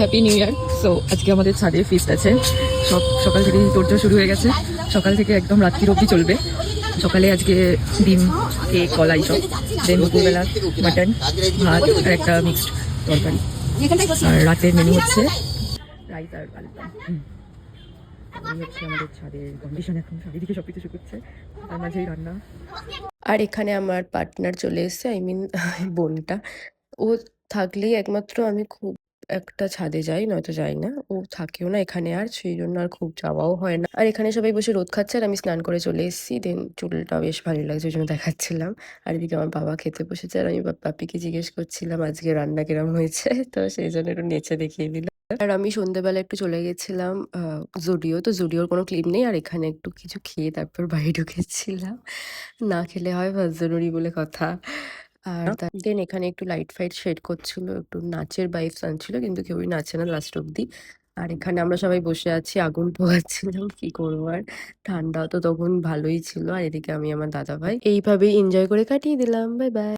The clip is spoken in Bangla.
Happy new year. সো আজকে আমাদের ছাদে ফিস্ট আছে। সকাল থেকে তোড়জোড় শুরু হয়ে গেছে, সকাল থেকে একদম রাত্রির অবধি চলবে। সকালে আজকে ডিম, কেক, কলা এইসব, দেন দুপুরবেলা মাটন, ভাত আর একটা মিক্সড তরকারি। আর রাতের মেনু হচ্ছে রাইস আর আলু দম। এই হচ্ছে আমাদের ছাদের কন্ডিশন। এখন চারিদিকে সবকিছু শুকুচ্ছে, তার মাঝেই রান্না। আর এখানে আমার পার্টনার চলে এসেছে, আই মিন বোনটা। ও থাকলেই একমাত্র আমি খুব একটা ছাদে যাই, নয়তো যাই না। ও থাকেও না এখানে আর, সেই জন্য আর খুব যাওয়াও হয় না। আর এখানে সবাই বসে রোদ খাচ্ছে আর আমি স্নান করে চলে এসেছি। দেন চুলটা বেশ ভালো লাগছে, ওই জন্য দেখাচ্ছিলাম। আর এদিকে আমার বাবা খেতে বসেছে আর আমি বাপিকে জিজ্ঞেস করছিলাম আজকে রান্না কিরম হয়েছে, তো সেই জন্য একটু নেচে দেখিয়ে দিল। আর আমি সন্ধ্যেবেলা একটু চলে গেছিলাম জুডিও, তো জুডিওর কোনো ক্লিপ নেই। আর এখানে একটু কিছু খেয়ে তারপর বাড়ি ঢুকেছিলাম। না খেলে হয় 1 জানুয়ারি বলে কথা। আর দেন এখানে একটু লাইট ফাইট শেড করছিল, একটু নাচের ভাইবস আনছিল, কিন্তু কেউই নাচে না লাস্ট অব্দি। আর এখানে আমরা সবাই বসে আছি, আগুন পোহাচ্ছিলাম, কি করবো আর। ঠান্ডাও তো তখন ভালোই ছিল। আর এদিকে আমি আমার দাদা ভাই এইভাবেই এনজয় করে কাটিয়ে দিলাম। Bye bye.